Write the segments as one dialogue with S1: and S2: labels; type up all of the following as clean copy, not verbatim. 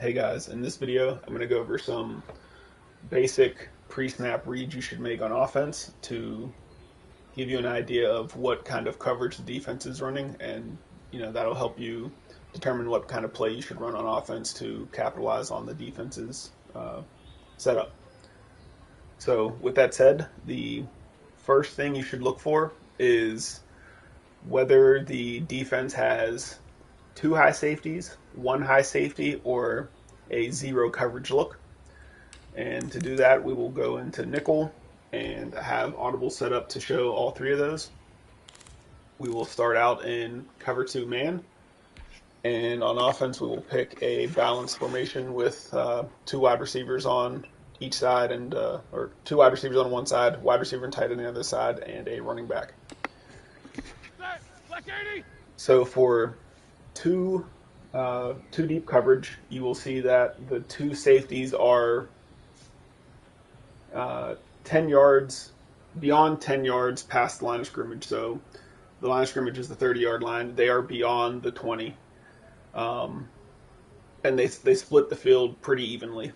S1: Hey guys, in this video I'm going to go over some basic pre-snap reads you should make on offense to give you an idea of what kind of coverage the defense is running, and that'll help you determine what kind of play you should run on offense to capitalize on the defense's setup. So with that said, the first thing you should look for is whether the defense has two high safeties, one high safety, or a zero coverage look. And to do that, we will go into nickel and have audible set up to show all three of those. We will start out in cover two man, and on offense we will pick a balanced formation with two wide receivers on each side, and or two wide receivers on one side, wide receiver and tight end on the other side, and a running back. So for two deep coverage, you will see that the two safeties are 10 yards, beyond 10 yards past the line of scrimmage. So the line of scrimmage is the 30-yard line. They are beyond the 20. And they split the field pretty evenly.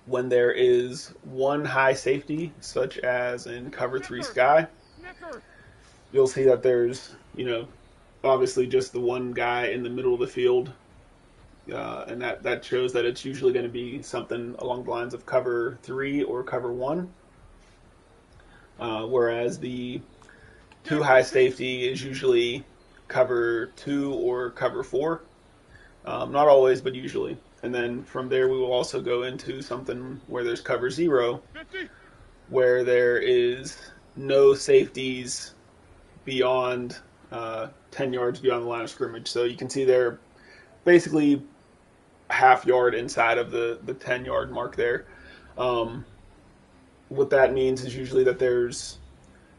S1: When there is one high safety, such as in cover three sky, you'll see that there's, obviously just the one guy in the middle of the field, and that shows that it's usually going to be something along the lines of cover three or cover one, whereas the two high safety is usually cover two or cover four. Not always, but usually. And then from there we will also go into something where there's cover zero, where there is no safeties beyond 10 yards beyond the line of scrimmage. So you can see they're basically half yard inside of the 10-yard mark there. What that means is usually that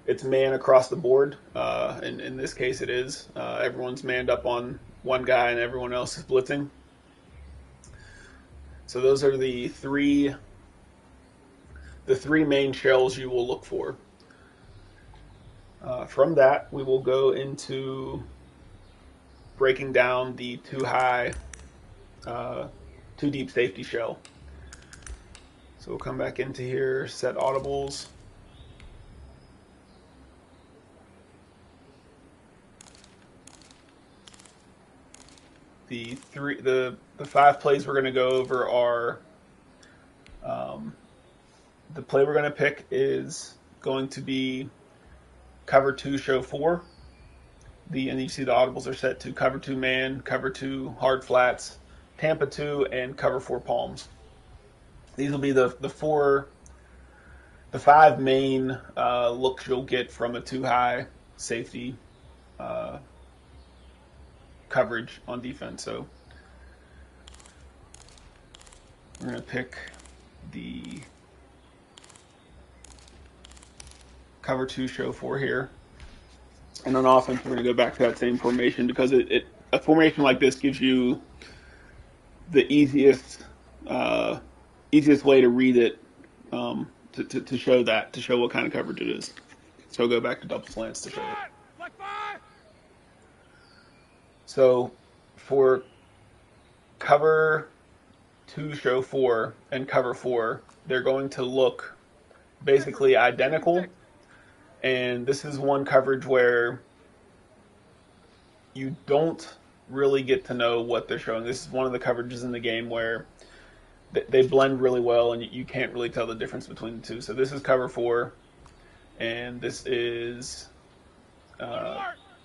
S1: it's man across the board. And in this case it is. Everyone's manned up on one guy and everyone else is blitzing. So those are the three main shells you will look for. From that, we will go into breaking down the two deep safety shell. So we'll come back into here, set audibles. The five plays we're going to go over are, the play we're going to pick is going to be cover two, show four. And you see the audibles are set to cover two man, cover two hard flats, Tampa two, and cover four palms. These will be the five main looks you'll get from a two high safety coverage on defense. So we're going to pick the cover two, show four here. And on offense, we're going to go back to that same formation because a formation like this gives you the easiest way to read it, to show what kind of coverage it is. So go back to double slants to show it. So for cover two, show four, and cover four, they're going to look basically identical. And this is one coverage where you don't really get to know what they're showing. This is one of the coverages in the game where they blend really well and you can't really tell the difference between the two. So this is cover four, and this is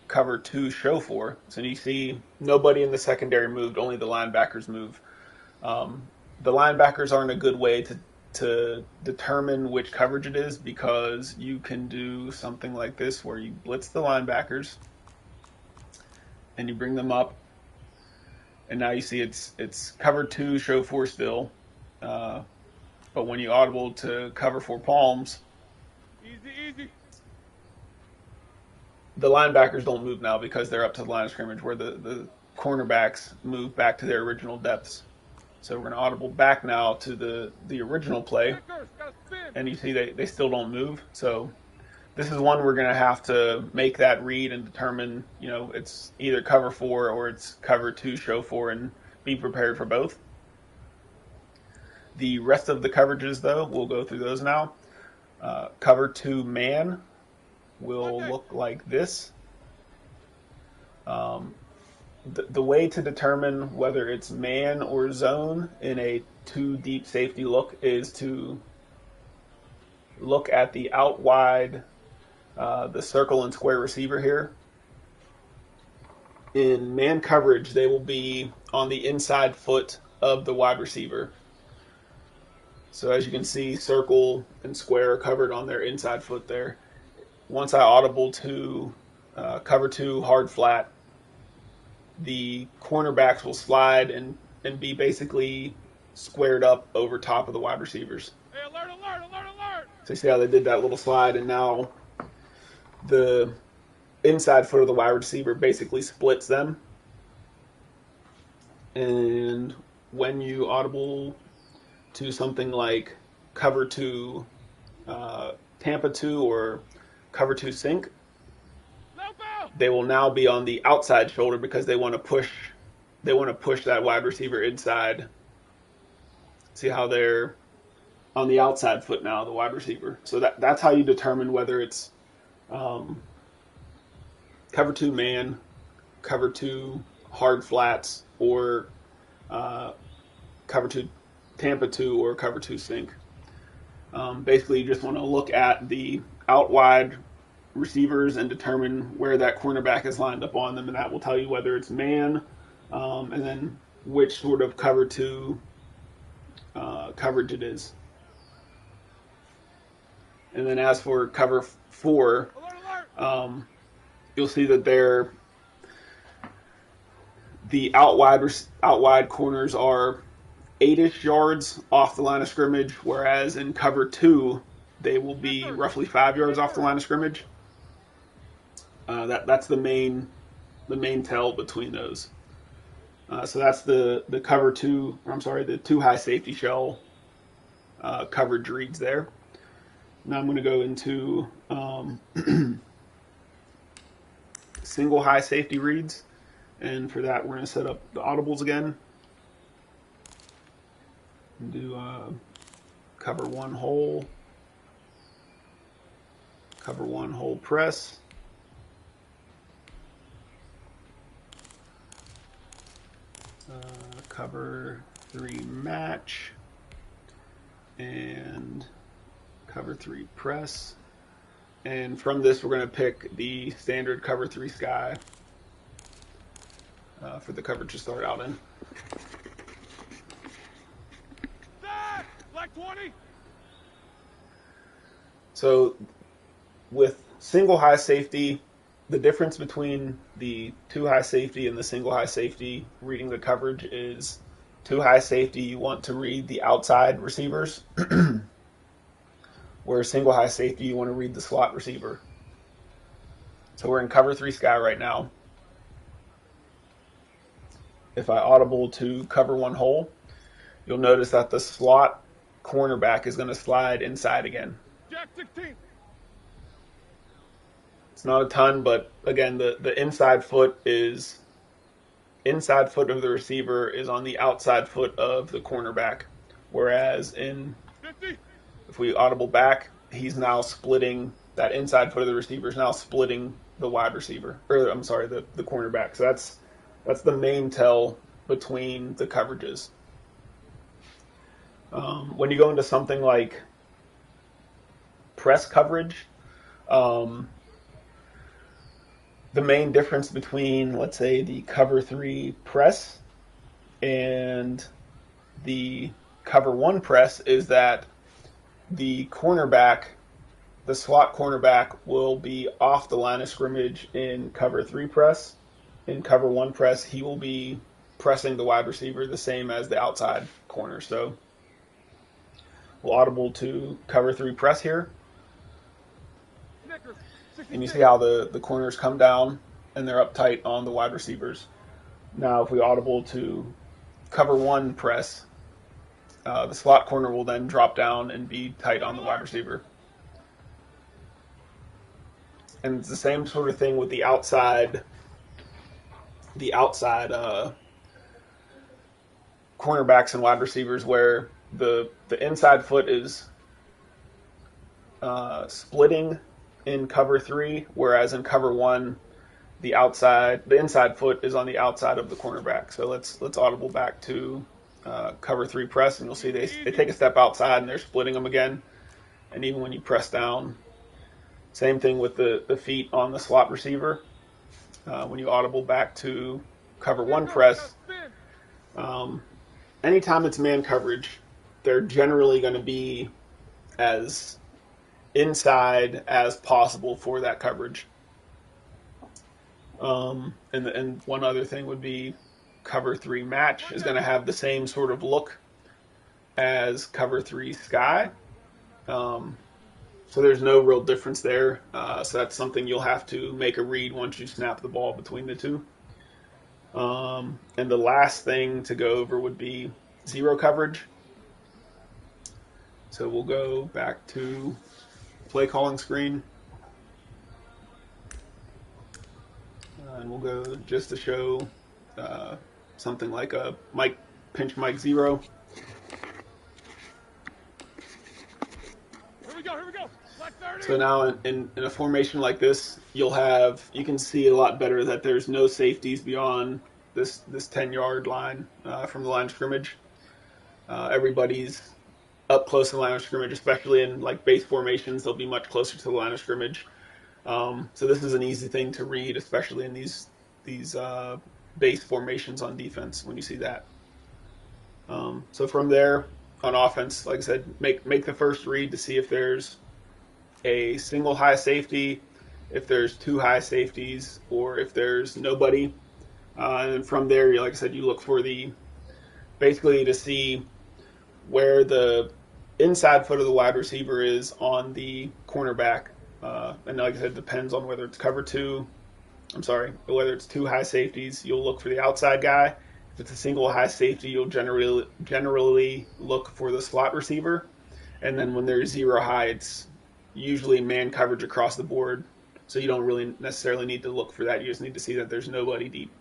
S1: cover two, show four. So you see nobody in the secondary moved, only the linebackers move. The linebackers aren't a good way to determine which coverage it is, because you can do something like this where you blitz the linebackers and you bring them up, and now you see it's cover two, show four still, but when you audible to cover four palms, the linebackers don't move now because they're up to the line of scrimmage, where the cornerbacks move back to their original depths. So we're going to audible back now to the original play, and you see they still don't move. So this is one we're going to have to make that read and determine, it's either cover four or it's cover two, show four, and be prepared for both. The rest of the coverages, though, we'll go through those now. Cover 2 man will look like this. The way to determine whether it's man or zone in a 2 deep safety look is to look at the out wide, the circle and square receiver here. In man coverage, they will be on the inside foot of the wide receiver. So as you can see, circle and square are covered on their inside foot there. Once I audible to cover 2 hard flat, the cornerbacks will slide and be basically squared up over top of the wide receivers.
S2: Hey, alert, alert, alert, alert!
S1: So you see how they did that little slide, and now the inside foot of the wide receiver basically splits them. And when you audible to something like cover 2 Tampa 2 or cover 2 sink, they will now be on the outside shoulder because they want to push that wide receiver inside. See how they're on the outside foot now, the wide receiver. So that's how you determine whether it's cover 2 man, cover 2 hard flats, or cover 2 Tampa 2 or cover 2 sink. Basically, you just want to look at the out wide receivers and determine where that cornerback is lined up on them, and that will tell you whether it's man, and then which sort of cover 2 coverage it is. And then as for cover 4, you'll see that the out wide corners are 8-ish yards off the line of scrimmage, whereas in cover 2 they will be roughly 5 yards off the line of scrimmage. That's the main tell between those. So that's the cover 2. I'm sorry, the 2 high safety shell coverage reads there. Now I'm going to go into single high safety reads, and for that we're going to set up the audibles again. And do cover 1 hole, cover 1 hole press, cover 3 match, and cover 3 press. And from this we're going to pick the standard cover 3 sky for the coverage to start out in.
S2: Black 20.
S1: So with single high safety, the difference between the 2 high safety and the single high safety reading the coverage is 2 high safety you want to read the outside receivers, whereas single high safety you want to read the slot receiver. So we're in cover 3 sky right now. If I audible to cover 1 hole, you'll notice that the slot cornerback is going to slide inside again.
S2: Jack 16.
S1: It's not a ton, but again, the inside foot of the receiver is on the outside foot of the cornerback, whereas
S2: 50.
S1: If we audible back, he's now splitting, that inside foot of the receiver is now splitting the wide receiver, or I'm sorry, the cornerback. So that's the main tell between the coverages. When you go into something like press coverage, the main difference between, let's say, the cover 3 press and the cover 1 press is that the cornerback, the slot cornerback, will be off the line of scrimmage in cover 3 press. In cover 1 press, he will be pressing the wide receiver the same as the outside corner. So we'll audible to cover 3 press here. And you see how the corners come down and they're up tight on the wide receivers. Now if we audible to cover 1 press, the slot corner will then drop down and be tight on the wide receiver. And it's the same sort of thing with the outside cornerbacks and wide receivers, where the inside foot is splitting in cover 3, whereas in cover 1, the inside foot is on the outside of the cornerback. So let's audible back to cover 3 press, and you'll see they take a step outside and they're splitting them again. And even when you press down, same thing with the feet on the slot receiver. When you audible back to cover 1 press, anytime it's man coverage, they're generally going to be as inside as possible for that coverage. And one other thing would be cover 3 match is going to have the same sort of look as cover 3 sky. So there's no real difference there. So that's something you'll have to make a read once you snap the ball between the two. And the last thing to go over would be zero coverage. So we'll go back to play calling screen. And we'll go just to show something like a pinch Mike zero.
S2: Here we go. Black 30.
S1: So now in a formation like this, you can see a lot better that there's no safeties beyond this 10-yard line from the line of scrimmage. Everybody's up close to the line of scrimmage, especially in like base formations. They'll be much closer to the line of scrimmage. So this is an easy thing to read, especially in these base formations on defense when you see that. So from there on offense, like I said, make the first read to see if there's a single high safety, if there's two high safeties, or if there's nobody. And from there, like I said, you look for basically to see where the inside foot of the wide receiver is on the cornerback. And like I said, it depends on whether it's whether it's two high safeties, you'll look for the outside guy. If it's a single high safety, you'll generally look for the slot receiver. And then when there's zero high, it's usually man coverage across the board. So you don't really necessarily need to look for that. You just need to see that there's nobody deep.